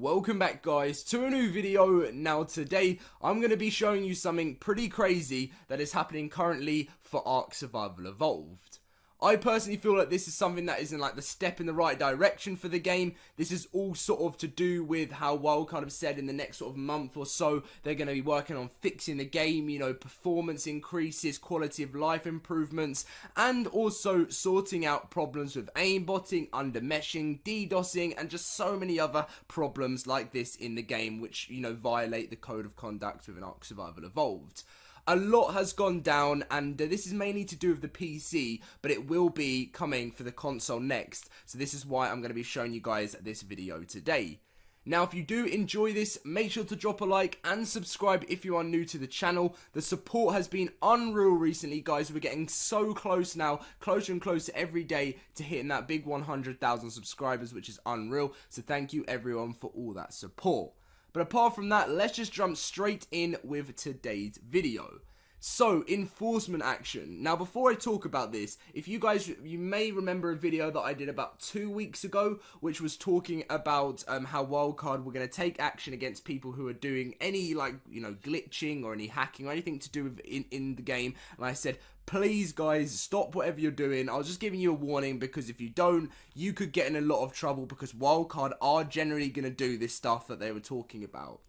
Welcome back guys to a new video. Now today I'm going to be showing you something pretty crazy that is happening currently for Ark Survival Evolved. I personally feel like this is something that isn't like the step in the right direction for the game. This is all sort of to do with how WILDCARD have said in the next sort of month or so they're going to be working on fixing the game, you know, performance increases, quality of life improvements, and also sorting out problems with aimbotting, undermeshing, DDoSing, and just so many other problems like this in the game which, you know, violate the code of conduct within Ark Survival Evolved. A lot has gone down, and this is mainly to do with the PC, but it will be coming for the console next, so this is why I'm going to be showing you guys this video today. Now, if you do enjoy this, make sure to drop a like and subscribe if you are new to the channel. The support has been unreal recently, guys. We're getting so close now, closer and closer every day to hitting that big 100,000 subscribers, which is unreal, so thank you everyone for all that support. But apart from that, let's just jump straight in with today's video. So, enforcement action. Now, before I talk about this, if you guys, you may remember a video that I did about 2 weeks ago, which was talking about how WILDCARD were going to take action against people who are doing any, like, you know, glitching or any hacking or anything to do with in the game. And I said, please guys, stop whatever you're doing. I was just giving you a warning because if you don't, you could get in a lot of trouble because WILDCARD are generally going to do this stuff that they were talking about.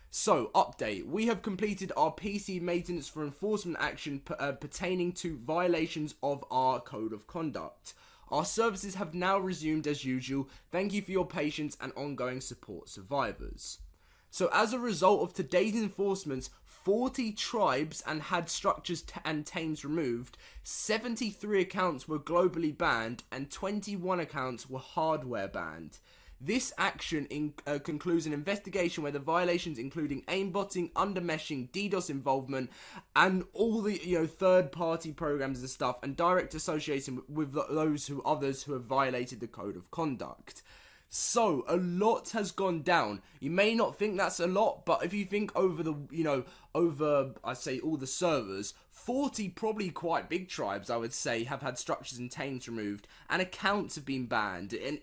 So, update. We have completed our PC maintenance for enforcement action pertaining to violations of our code of conduct. Our services have now resumed as usual. Thank you for your patience and ongoing support, survivors. So, as a result of today's enforcements, 40 tribes had structures and tames removed, 73 accounts were globally banned, and 21 accounts were hardware banned. This action concludes an investigation where the violations including aimbotting, undermeshing, DDoS involvement, and all the, you know, third-party programs and stuff, and direct association with others who have violated the code of conduct. So, a lot has gone down. You may not think that's a lot, but if you think over the, you know, I'd say all the servers, 40 probably quite big tribes, I would say, have had structures and tames removed, and accounts have been banned. And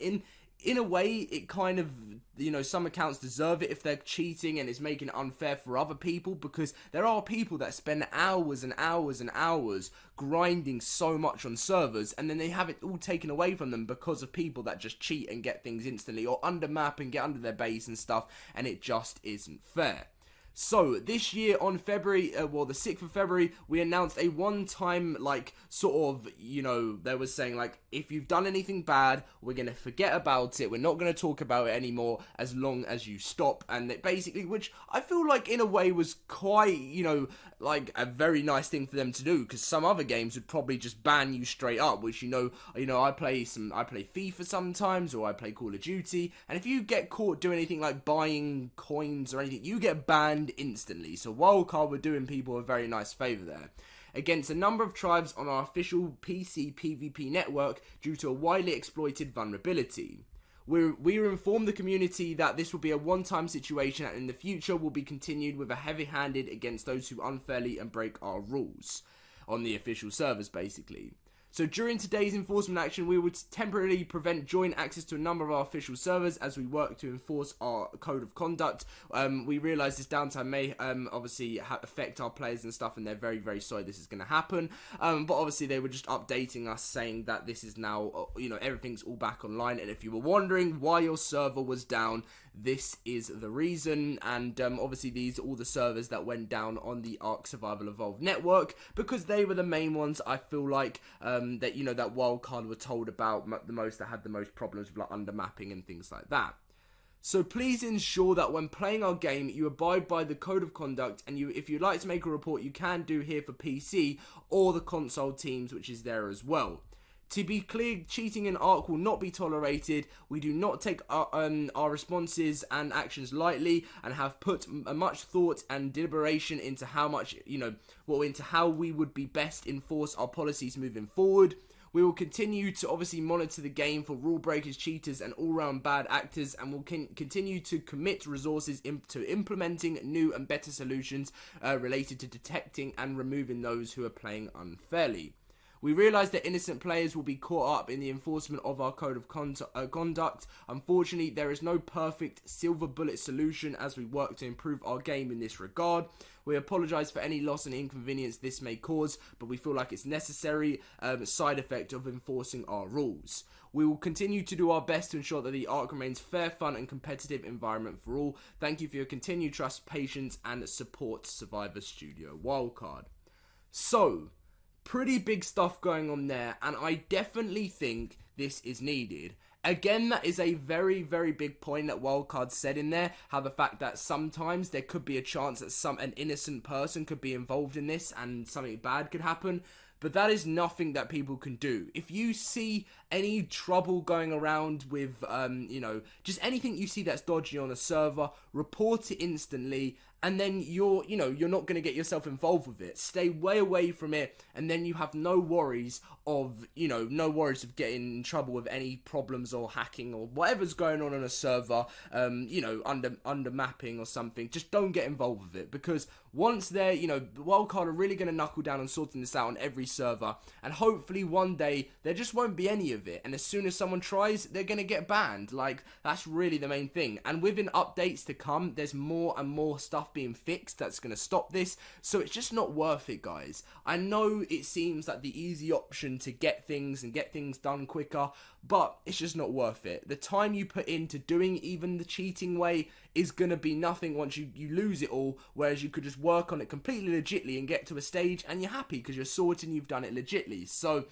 in a way, it kind of, you know, some accounts deserve it if they're cheating and it's making it unfair for other people, because there are people that spend hours and hours and hours grinding so much on servers, and then they have it all taken away from them because of people that just cheat and get things instantly, or undermap and get under their base and stuff, and it just isn't fair. So, this year on February, the 6th of February, we announced a one-time, like, sort of, you know, they were saying, like, if you've done anything bad, we're going to forget about it, we're not going to talk about it anymore as long as you stop, and it basically, which I feel like in a way was quite, you know, like, a very nice thing for them to do, because some other games would probably just ban you straight up, which, you know, I play FIFA sometimes, or I play Call of Duty, and if you get caught doing anything like buying coins or anything, you get banned instantly. So WILDCARD were doing people a very nice favour there. Against a number of tribes on our official PC PvP network due to a widely exploited vulnerability. We informed the community that this will be a one-time situation and in the future will be continued with a heavy-handed against those who unfairly and break our rules. On the official servers, basically. So during today's enforcement action, we would temporarily prevent joint access to a number of our official servers as we work to enforce our code of conduct. We realise this downtime may obviously affect our players and stuff, and they're very, very sorry this is going to happen. But obviously they were just updating us saying that this is now, you know, everything's all back online. And if you were wondering why your server was down, this is the reason. And obviously these are all the servers that went down on the Ark Survival Evolved network, because they were the main ones, I feel like, that, you know, that WILDCARD were told about the most, that had the most problems with, like, undermapping and things like that. So please ensure that when playing our game, you abide by the code of conduct, and if you'd like to make a report, you can do here for PC or the console teams, which is there as well. To be clear, cheating in Ark will not be tolerated. We do not take our responses and actions lightly, and have put much thought and deliberation into how much, you know, into how we would be best enforce our policies moving forward. We will continue to obviously monitor the game for rule breakers, cheaters, and all-round bad actors, and will continue to commit resources to implementing new and better solutions related to detecting and removing those who are playing unfairly. We realise that innocent players will be caught up in the enforcement of our code of conduct. Unfortunately, there is no perfect silver bullet solution as we work to improve our game in this regard. We apologise for any loss and inconvenience this may cause, but we feel like it's necessary side effect of enforcing our rules. We will continue to do our best to ensure that the Ark remains fair, fun and competitive environment for all. Thank you for your continued trust, patience and support, Survivor Studio WILDCARD. So, pretty big stuff going on there, and I definitely think this is needed. Again, that is a very, very big point that WILDCARD said in there, how the fact that sometimes there could be a chance that an innocent person could be involved in this and something bad could happen. But that is nothing that people can do. If you see any trouble going around with, just anything you see that's dodgy on a server, report it instantly, and then you're not going to get yourself involved with it. Stay way away from it, and then you have no worries of getting in trouble with any problems or hacking or whatever's going on a server, under mapping or something. Just don't get involved with it, because once they're, WILDCARD are really going to knuckle down on sorting this out on every server, and hopefully one day there just won't be any of it, and as soon as someone tries, they're going to get banned. Like, that's really the main thing. And within updates to come, there's more and more stuff being fixed that's going to stop this, so it's just not worth it, guys. I know it seems like the easy option to get things done quicker, but it's just not worth it. The time you put into doing even the cheating way is going to be nothing once you lose it all, whereas you could just work on it completely legitly and get to a stage and you're happy because you're sorted and you've done it legitly. So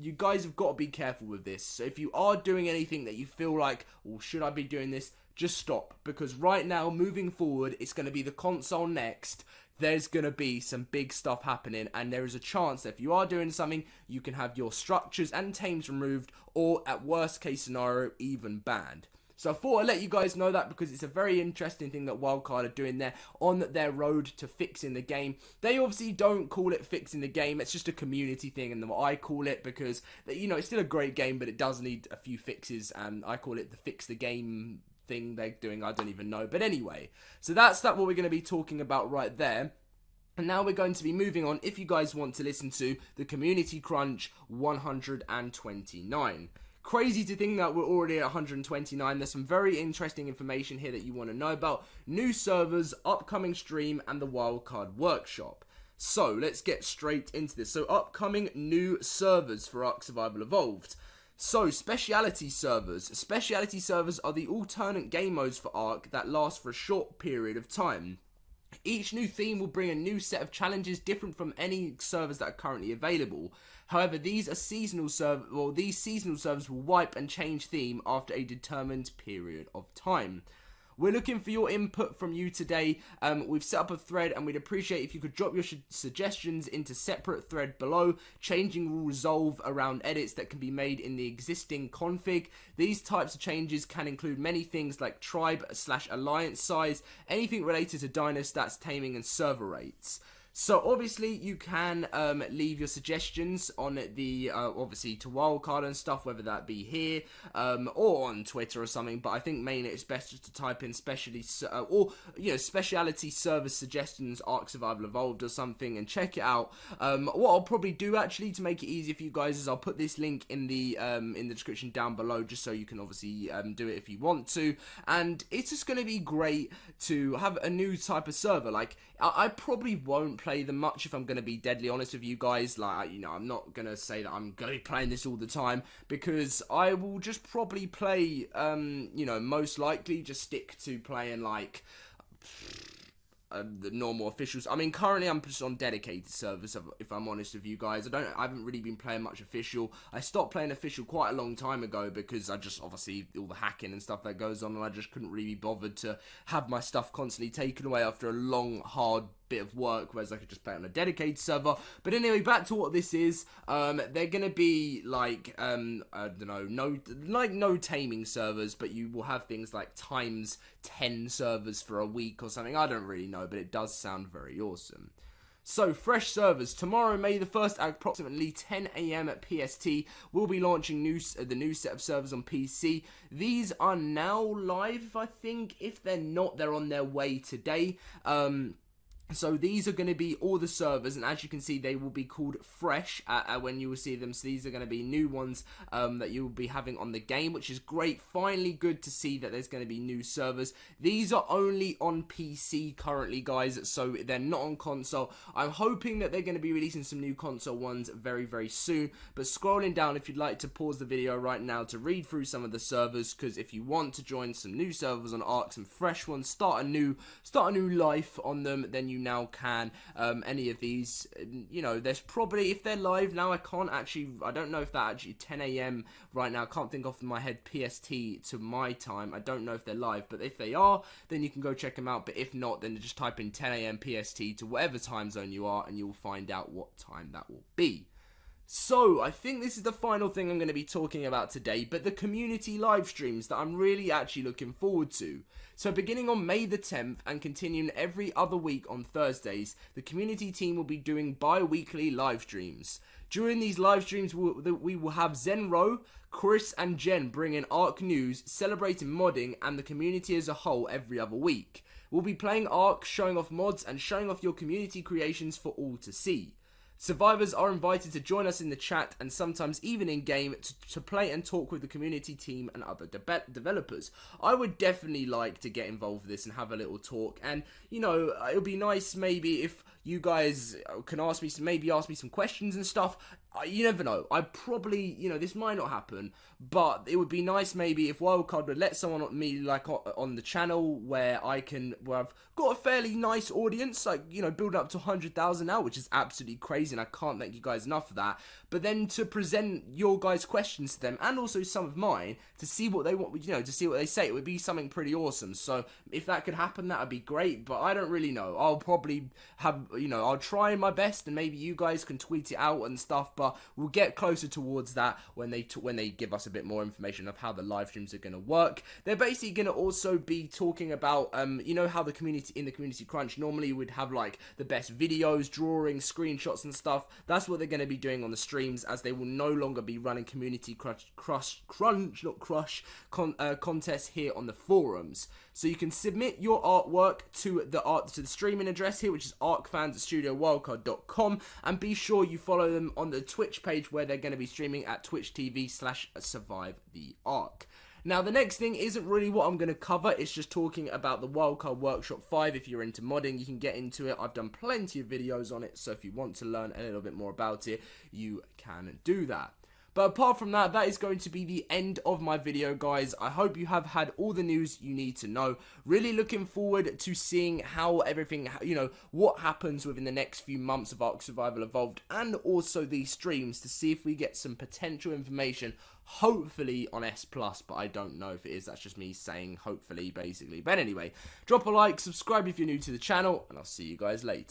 you guys have got to be careful with this. So if you are doing anything that you feel like, well, should I be doing this, just stop, because right now, moving forward, it's going to be the console next. There's going to be some big stuff happening, and there is a chance that if you are doing something, you can have your structures and tames removed, or at worst case scenario, even banned. So I thought I'd let you guys know that, because it's a very interesting thing that WILDCARD are doing there on their road to fixing the game. They obviously don't call it fixing the game, it's just a community thing, and what I call it, because, it's still a great game, but it does need a few fixes, and I call it the fix the game thing they're doing. I don't even know, but anyway, so that's what we're going to be talking about right there. And now we're going to be moving on, if you guys want to listen to the Community Crunch 129. Crazy to think that we're already at 129. There's some very interesting information here that you want to know about. New servers, upcoming stream, and the WILDCARD workshop. So, let's get straight into this. So, upcoming new servers for Ark Survival Evolved. So, speciality servers. Speciality servers are the alternate game modes for Ark that last for a short period of time. Each new theme will bring a new set of challenges different from any servers that are currently available. However, these seasonal servers will wipe and change theme after a determined period of time. We're looking for your input from you today. We've set up a thread, and we'd appreciate if you could drop your suggestions into separate thread below. Changing will resolve around edits that can be made in the existing config. These types of changes can include many things like tribe/alliance size, anything related to dino stats, taming, and server rates. So obviously you can leave your suggestions on the obviously to WILDCARD and stuff, whether that be here or on Twitter or something. But I think mainly it's best just to type in specialty server suggestions Ark Survival Evolved or something and check it out. What I'll probably do actually to make it easier for you guys is I'll put this link in the description down below, just so you can obviously do it if you want to. And it's just going to be great to have a new type of server. Like I probably won't play them much, if I'm going to be deadly honest with you guys. Like, I'm not going to say that I'm going to be playing this all the time, because I will just probably play, most likely just stick to playing like the normal officials. I mean, currently I'm just on dedicated servers, if I'm honest with you guys. I haven't really been playing much official. I stopped playing official quite a long time ago, because I just, obviously, all the hacking and stuff that goes on, and I just couldn't really be bothered to have my stuff constantly taken away after a long, hard bit of work, whereas I could just play on a dedicated server. But anyway, back to what this is. They're gonna be like I don't know, no taming servers, but you will have things like times 10 servers for a week or something. I don't really know, but it does sound very awesome. So, fresh servers. Tomorrow, May the 1st, at approximately 10 AM at PST, we'll be launching the new set of servers on PC. These are now live, I think. If they're not, they're on their way today. So these are going to be all the servers, and as you can see, they will be called fresh when you will see them. So these are going to be new ones that you will be having on the game, which is great. Finally, good to see that there's going to be new servers. These are only on PC currently, guys, so they're not on console. I'm hoping that they're going to be releasing some new console ones very, very soon. But scrolling down, if you'd like to pause the video right now to read through some of the servers, because if you want to join some new servers on Ark, some fresh ones, start a new life on them, then you now can. Any of these, you know, there's probably, if they're live now, I don't know if that actually 10 a.m. right now, I can't think off my head PST to my time. I don't know if they're live, but if they are, then you can go check them out. But if not, then just type in 10 a.m. PST to whatever time zone you are, and you will find out what time that will be. So, I think this is the final thing I'm going to be talking about today, but the community live streams that I'm really actually looking forward to. So, beginning on May the 10th and continuing every other week on Thursdays, the community team will be doing bi-weekly live streams. During these live streams, we will have Zenro, Chris and Jen bringing Ark news, celebrating modding and the community as a whole every other week. We'll be playing Ark, showing off mods and showing off your community creations for all to see. Survivors are invited to join us in the chat and sometimes even in game to play and talk with the community team and other developers. I would definitely like to get involved with this and have a little talk, and you know, it would be nice maybe if you guys can ask me some questions and stuff. You never know. I probably, you know, this might not happen, but it would be nice maybe if WILDCARD would let someone me like on the channel where I've got a fairly nice audience, like, you know, building up to 100,000 now, which is absolutely crazy, and I can't thank you guys enough for that. But then to present your guys' questions to them, and also some of mine, to see what they want, you know, to see what they say, it would be something pretty awesome. So if that could happen, that would be great, but I don't really know. I'll probably have, you know, I'll try my best, and maybe you guys can tweet it out and stuff, but we'll get closer towards that when they give us a bit more information of how the live streams are going to work. They're basically going to also be talking about, you know how the community, in the community crunch, normally would have like the best videos, drawings, screenshots and stuff. That's what they're going to be doing on the streams, as they will no longer be running community contests here on the forums. So you can submit your artwork to the streaming address here, which is arkfans@studiowildcard.com, and be sure you follow them on the Twitch page where they're going to be streaming at twitch.tv/survivetheark. Now, the next thing isn't really what I'm going to cover. It's just talking about the Wildcard Workshop 5. If you're into modding, you can get into it. I've done plenty of videos on it, so if you want to learn a little bit more about it, you can do that. But apart from that, that is going to be the end of my video, guys. I hope you have had all the news you need to know. Really looking forward to seeing how everything, you know, what happens within the next few months of Ark Survival Evolved, and also these streams, to see if we get some potential information, hopefully on S+, but I don't know if it is. That's just me saying hopefully, basically. But anyway, drop a like, subscribe if you're new to the channel, and I'll see you guys later.